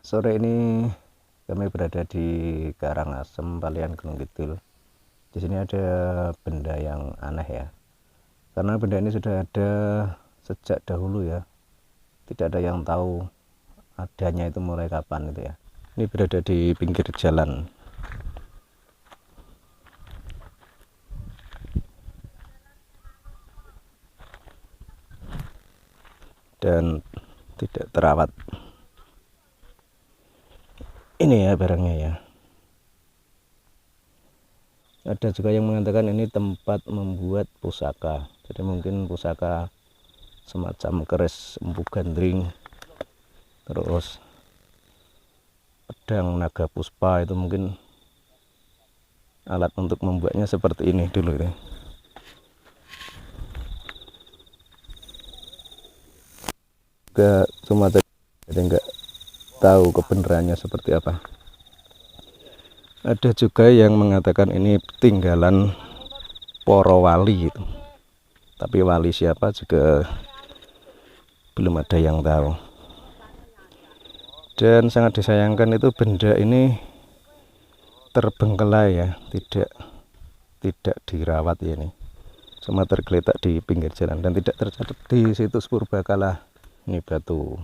Sore ini kami berada di Karangasem, Palian, Gunung Kidul. Di sini ada benda yang aneh ya, karena benda ini sudah ada sejak dahulu ya. Tidak ada yang tahu adanya itu mulai kapan itu ya. Ini berada di pinggir jalan. Dan tidak terawat. Ini ya barangnya ya. Ada juga yang mengatakan ini tempat membuat pusaka. Jadi mungkin pusaka semacam keris empu gandring, terus pedang naga puspa, itu mungkin alat untuk membuatnya seperti ini dulu ya. Cuma jadi nggak tahu kebenarannya seperti apa. Ada juga yang mengatakan ini tinggalan poro wali itu, tapi wali siapa juga belum ada yang tahu. Dan sangat disayangkan itu benda ini terbengkelai ya, tidak dirawat ya, ini cuma tergeletak di pinggir jalan dan tidak tercatat di situs purbakala. Ini batu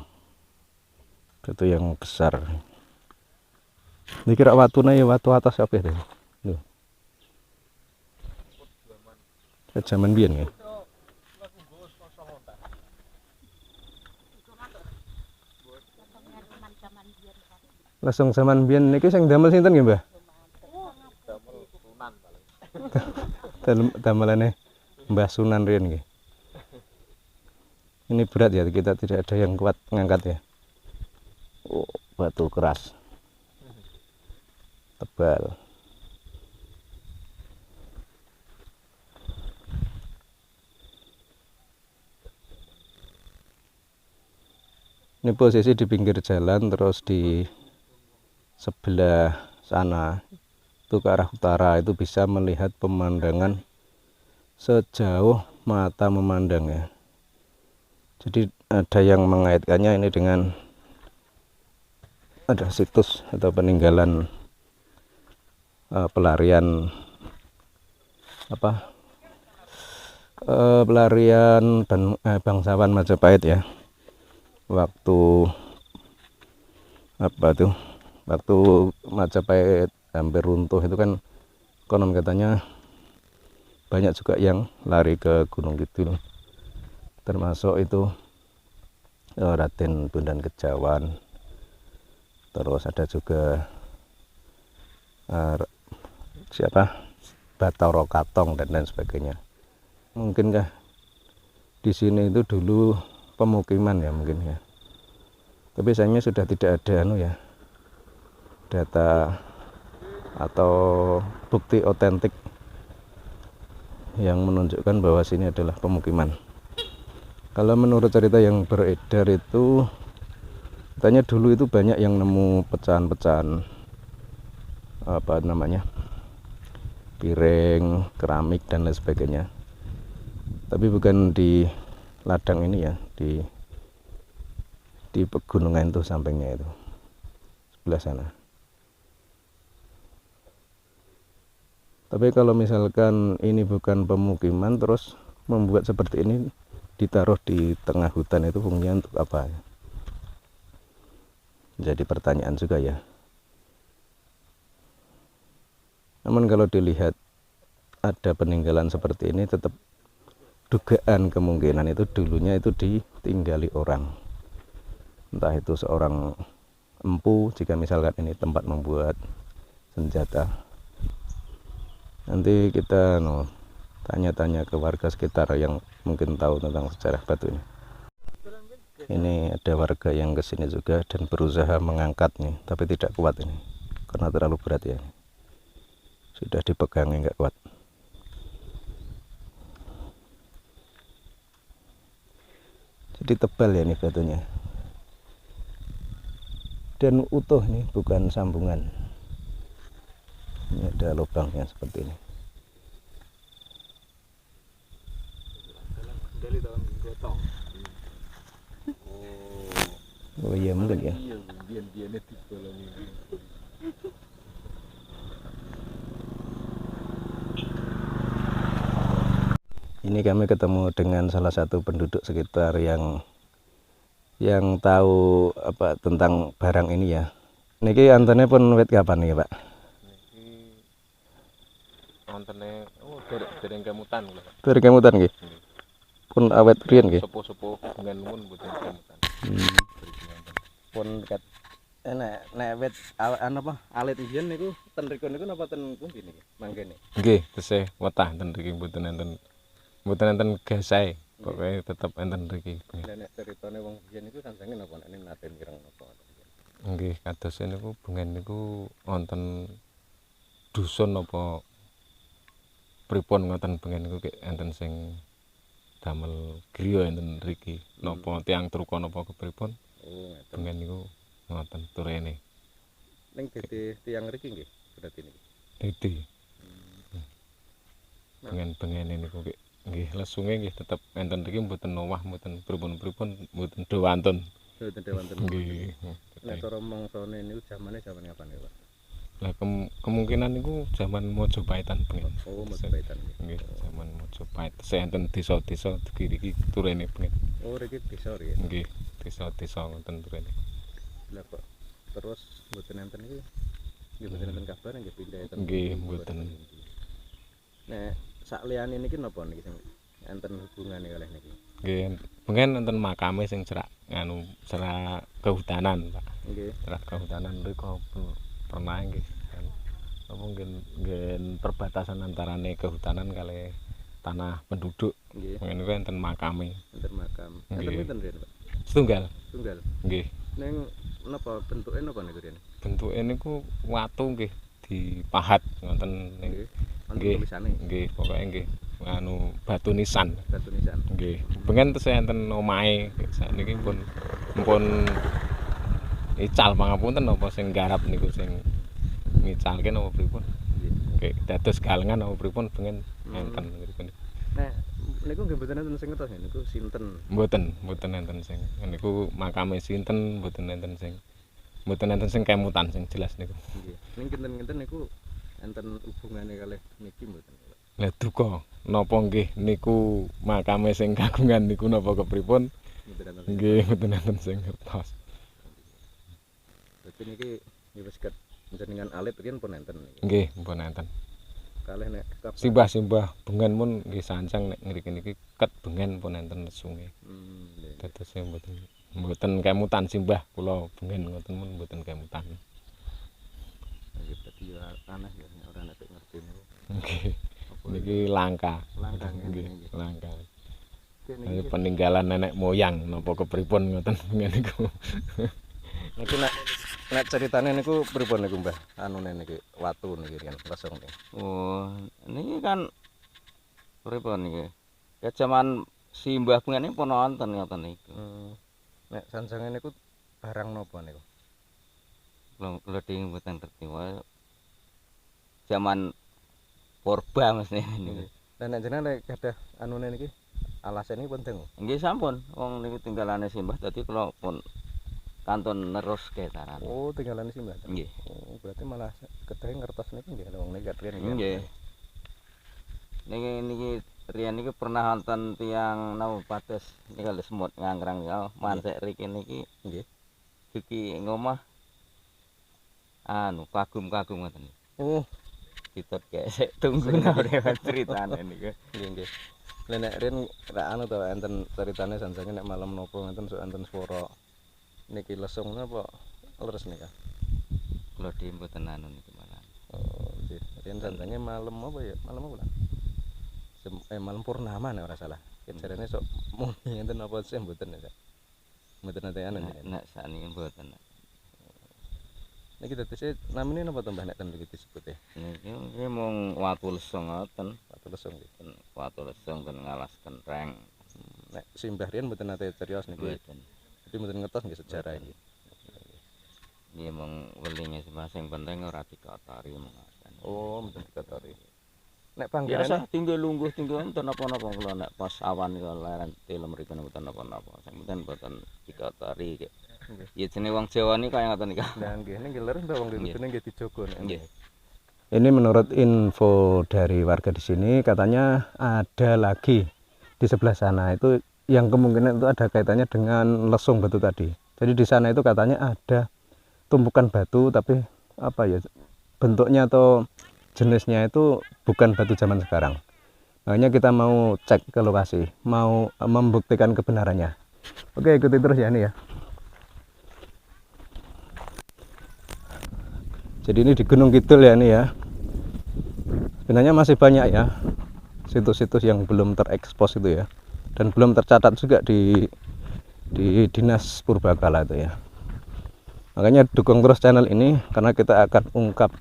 yang besar. Ini kira watuna ya, watu atas apa itu? Loh. Zaman biyen ya. Langsung zaman biyen niki sing damel sinten nggih, Mbah? Damelane Mbah Sunan riyen nggih. Ini berat ya, kita tidak ada yang kuat ngangkat ya. Oh, batu keras. Tebal. Ini posisi di pinggir jalan, terus di sebelah sana itu ke arah utara itu bisa melihat pemandangan sejauh mata memandang ya. Jadi ada yang mengaitkannya ini dengan ada situs atau peninggalan pelarian pelarian dan bangsawan Majapahit ya. Waktu waktu Majapahit hampir runtuh itu kan konon katanya banyak juga yang lari ke Gunung Kidul, termasuk itu Raden Bondan Kejawan, terus ada juga Bathara Katong dan lain sebagainya. Mungkinkah di sini itu dulu pemukiman ya, mungkin ya, tapi sayangnya sudah tidak ada data atau bukti otentik yang menunjukkan bahwa sini adalah pemukiman. Kalau menurut cerita yang beredar itu katanya dulu itu banyak yang nemu pecahan-pecahan piring, keramik dan lain sebagainya, tapi bukan di ladang ini ya, di pegunungan itu sampingnya itu sebelah sana. Tapi kalau misalkan ini bukan pemukiman terus membuat seperti ini ditaruh di tengah hutan, itu fungsinya untuk apa? Jadi pertanyaan juga ya. Namun kalau dilihat ada peninggalan seperti ini, tetap dugaan kemungkinan itu dulunya itu ditinggali orang, entah itu seorang empu, jika misalkan ini tempat membuat senjata. Nanti kita tanya-tanya ke warga sekitar yang mungkin tahu tentang sejarah batu ini. Ini ada warga yang kesini juga dan berusaha mengangkatnya, tapi tidak kuat ini karena terlalu berat ya. Sudah dipegangnya nggak kuat. Jadi tebal ya ini batunya. Dan utuh nih, bukan sambungan. Ini ada lubangnya seperti ini. Oh iya mungkin ya. biyen-biyene dibolongi. Ini kami ketemu dengan salah satu penduduk sekitar yang tahu apa tentang barang ini ya. Niki antene pun wit kapan nih, Pak? Niki wontene dereng kemutan lho, Pak. Dari kemutan nggih. Pun awet riyen nggih. Sepuh-sepuh ngen mun mboten kemutan. Pun ket nek wit anu apa alit biyen niku ten riko niku napa ten pundi niki mangkene? Nggih, tesih wetah enten mriki mboten enten gasae. Pokoke tetep enten mriki. Nek ceritane wong biyen niku sanjange napa nek nate mireng napa? Nggih, kados niku bengen niku wonten dusun apa pripun ngoten bengen niku kek enten sing damel griya enten mriki. Napa tiyang truka napa kepripun? Oh, ngeten. Bengen niku ngoten turene. Ning dede tiyang mriki nggih berarti niki. Dede. Bengen-bengene niku kek nggih lesunge nggih tetep enten mriki mboten owah mboten pripun-pripun mboten dewantun. Mboten dewanten. Nggih. Nek cara mangsane niku jamane kapan ya, Pak? Lah kemungkinan niku zaman Mojopaitan bengen. Oh, Mojopaitan. Nggih, zaman Mojopait. Saya enten desa-desa iki turene bengen. Oh, iki desa nggih. Nggih, desa-desa ngoten turene. Lah kok terus mboten enten iki? Nggih mboten enten kabar nggih pindah enten. Nggih, mboten. Nek sak liyane niki napa niki sing enten hubungane kalih niki? Nggih, bengen enten makame sing cerak anu cerak kehutanan, Pak. Nggih. Cerak kehutanan mriku pernah nggih. Apa nggen perbatasan antarane kehutanan kali tanah penduduk. Nggih. Bengen niku enten makame. Enten makam. Enten Nggih. pinten riyen, Pak? Setunggal. Tunggal. Nggih. Ning napa bentuke napa niku riyen? Bentuke niku watu nggih dipahat ngoten ning Nggih. Wonten nggih. tulisane. Nggih, pokoke nggih anu batu nisan. Batu nisan. Nggih. Bengen tesih enten omahe sakniki pun ical pangapunten napa sing garap niku sing ngicalke napa pripun. Nggih. Nggih, dados galengan napa pripun bengen enten mriku. Nek niku nggih mboten enten sing ngertos niku sinten? Mboten enten sing niku makame sinten mboten enten sing kemutan sing jelas niku. Nggih. Ning kinten-kinten niku enten hubungane kalih niki mboten? Lah duka napa nggih niku makame sing kagungan niku napa kepripun? Mboten enten. Nggih, mboten enten sing ngertos. Berarti niki nggih wis ket jenengan alit riyen pun enten niki. Nggih, mpun enten. Kalih nek kabar. Simbah-simbah bengen mun nggih sancang nek ngriki niki ket bengen pun enten nesunge. Nggih. Dados mboten kemutan simbah kula bengen ngoten mun mboten kemutan. Nggih dadi ya aneh ya nek ora nek ngerti niku. Nggih. Niki langka. Langka Nggih, nggih. langka. Niki Peninggalan nenek moyang napa kepripun ngoten bengen niku. niki nek ceritane niku pripun niku Mbah? Anune niki watu niki riyen lesung niki. Oh, niki kan pripun niki? Ya jaman simbah bengen pun wonten ngoten niku. Nek sanjange niku barang napa niku? Kula dhewe mboten ngerti wae. Jaman purba mesti niku. Lah nek jenengan nek gadah anune niki alase niki penting. Nggih sampun, wong niku tinggalane simbah dadi kula pun kantun neruske taran. Oh, tinggalane sih Mbah. Nggih. Oh, berarti malah kedahe ngertos niki nggih wong niki riyen niki. Nggih. Niki riyen niki pernah wonten tiyang napa pados niki lho semut ngangkrang niku mansek riki niki Nggih. iki ngomah anu kagum-kagum ngoten. Oh, Ditut gesek tunggu nek critane niku. nggih nggih. Lah nek riyen ra anu to enten ceritane sanjange nek malam napa ngenten sok enten swara niki lesung napa leres nika. Kula dhewe mboten anu niki malah. Oh, nggih. Riyen sanjange malam apa ya? Malam apa? Malam purnama nek ora salah. Jarane sok muni ngenten apa sih mboten ya. Mboten ate anu niki. Nek sakniki mboten. Niki dadi namine napa to Mbah nek ten mriki disebut e? Niki mung watu lesung ngoten. Watu lesung nggih. Watu lesung ten ngalas kentreng. Nek simbah riyen mboten ate cerios niki. Mboten. Jadi mboten ngertos nggih sejarah iki. Nggih mung welinge sing penting ora dikotori mung ngoten. Oh, mboten dikotori. Nek Biasa panggenane tinggal lungguh tinggal mboten napa-napa kula nek pas awan kula leren tilem mriku mboten napa-napa. Sing penting mboten dikotori. Ya jenenge wong Jawa nih kaya ngoten iki. Nah nggih niki leres mbak wong Nggih. kene nggih dijogo nek. Nggih. Ini menurut info dari warga di sini katanya ada lagi di sebelah sana itu yang kemungkinan itu ada kaitannya dengan lesung batu tadi. Jadi di sana itu katanya ada tumpukan batu tapi apa ya bentuknya atau jenisnya itu bukan batu zaman sekarang. Makanya kita mau cek ke lokasi, mau membuktikan kebenarannya. Oke, ikuti terus ya ini ya. Jadi ini di Gunung Kidul ya ini ya. Sebenarnya masih banyak ya situs-situs yang belum terekspos itu ya. Dan belum tercatat juga di Dinas Purbakala itu ya. Makanya dukung terus channel ini karena kita akan ungkap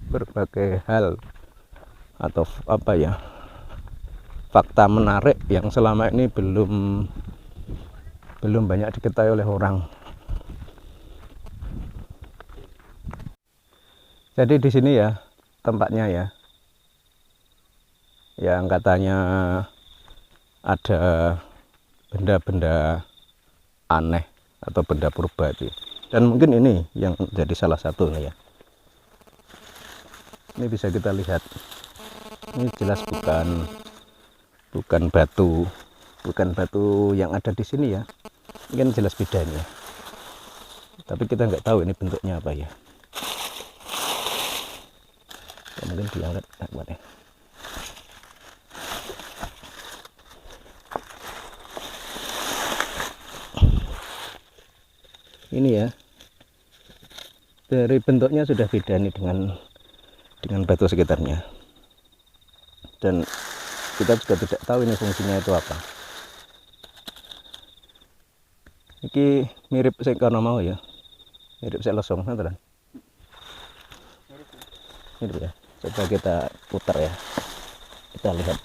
berbagai hal atau apa ya fakta menarik yang selama ini belum banyak diketahui oleh orang. Jadi di sini ya tempatnya ya, yang katanya ada benda-benda aneh atau benda purba itu. Dan mungkin ini yang jadi salah satunya ya. Ini bisa kita lihat. Ini jelas bukan batu yang ada di sini ya. Ini kan jelas beda nih ya. Tapi kita nggak tahu ini bentuknya apa ya. Mungkin diangkat nggak kuat ya. Ini ya, dari bentuknya sudah beda nih dengan batu sekitarnya. Dan kita juga tidak tahu ini fungsinya itu apa. Ini mirip sing kono mau ya, mirip sing lesung tenan. Mirip ya. Coba kita putar ya, kita lihat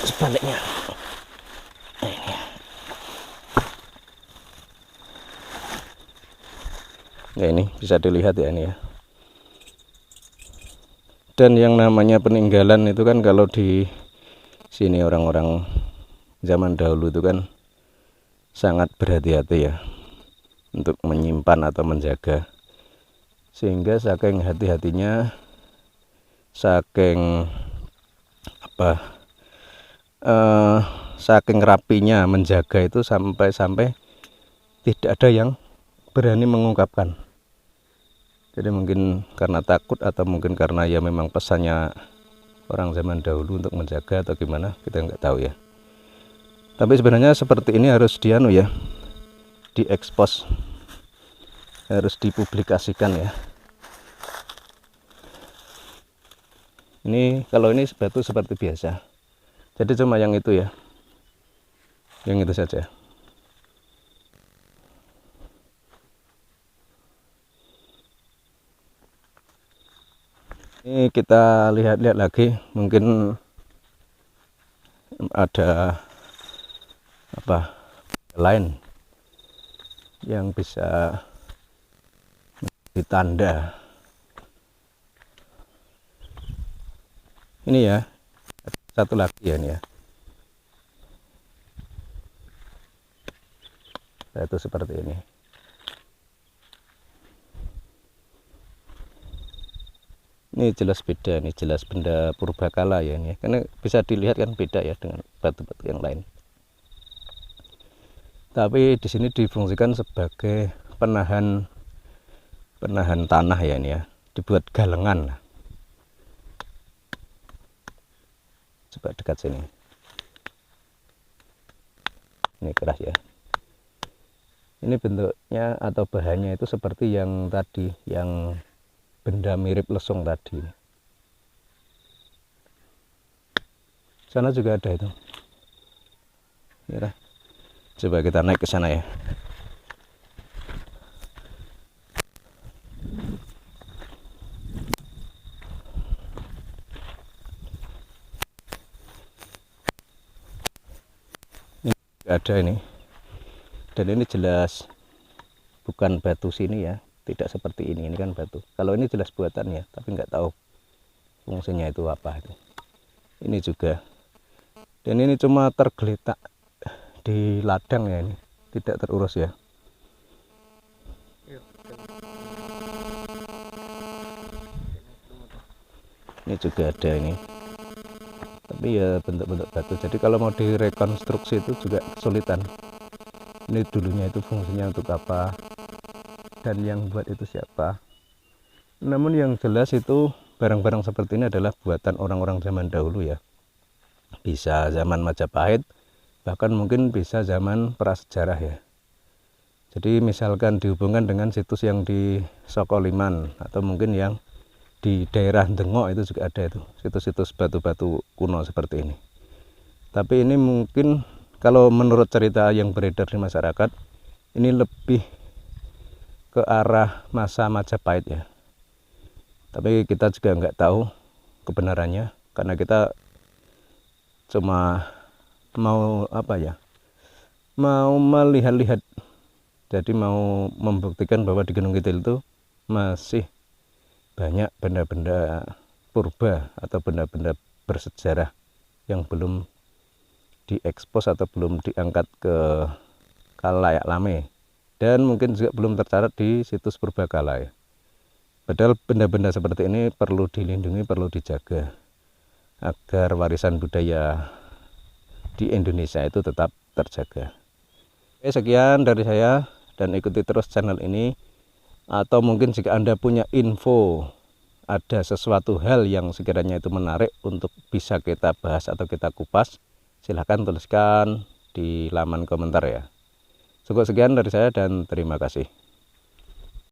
sebaliknya. Nah, ini ya. Ya ini bisa dilihat ya ini ya. Dan yang namanya peninggalan itu kan kalau di sini orang-orang zaman dahulu itu kan sangat berhati-hati ya untuk menyimpan atau menjaga, sehingga saking hati-hatinya, saking saking rapinya menjaga itu sampai tidak ada yang berani mengungkapkan. Jadi mungkin karena takut atau mungkin karena ya memang pesannya orang zaman dahulu untuk menjaga atau gimana, kita nggak tahu ya. Tapi sebenarnya seperti ini harus diekspos, harus dipublikasikan ya. Ini kalau ini batu seperti biasa, jadi cuma yang itu ya, yang itu saja. Ini kita lihat-lihat lagi, mungkin ada apa lain yang bisa ditanda. Ini ya, satu lagi ya ini ya. Itu seperti ini. Ini jelas beda, ini jelas benda purbakala ya ini, karena bisa dilihat kan beda ya dengan batu-batu yang lain. Tapi di sini difungsikan sebagai penahan tanah ya ini ya, dibuat galengan. Coba dekat sini. Ini keras ya. Ini bentuknya atau bahannya itu seperti yang tadi, yang benda mirip lesung tadi. Sana juga ada itu. Ya, coba kita naik ke sana ya. Ini ada ini. Dan ini jelas bukan batu sini ya. Tidak seperti ini kan batu. Kalau ini jelas buatan ya, tapi nggak tahu fungsinya itu apa itu. Ini juga. Dan ini cuma tergeletak di ladang ya ini, tidak terurus ya. Ini juga ada ini, tapi ya bentuk-bentuk batu. Jadi kalau mau direkonstruksi itu juga kesulitan. Ini dulunya itu fungsinya untuk apa dan yang buat itu siapa. Namun yang jelas itu barang-barang seperti ini adalah buatan orang-orang zaman dahulu ya. Bisa zaman Majapahit, bahkan mungkin bisa zaman prasejarah ya. Jadi misalkan dihubungkan dengan situs yang di Sokoliman atau mungkin yang di daerah Dengok itu juga ada itu situs-situs batu-batu kuno seperti ini. Tapi ini mungkin kalau menurut cerita yang beredar di masyarakat, ini lebih ke arah masa Majapahit ya. Tapi kita juga nggak tahu kebenarannya karena kita cuma mau apa ya, mau melihat-lihat. Jadi mau membuktikan bahwa di Gunung Kidul itu masih banyak benda-benda purba atau benda-benda bersejarah yang belum diekspos atau belum diangkat ke khalayak lame, dan mungkin juga belum tercatat di situs purbakala ya. Padahal benda-benda seperti ini perlu dilindungi, perlu dijaga agar warisan budaya di Indonesia itu tetap terjaga. Oke, sekian dari saya, dan ikuti terus channel ini. Atau mungkin jika Anda punya info, ada sesuatu hal yang sekiranya itu menarik untuk bisa kita bahas atau kita kupas, silahkan tuliskan di laman komentar ya. Cukup sekian dari saya dan terima kasih.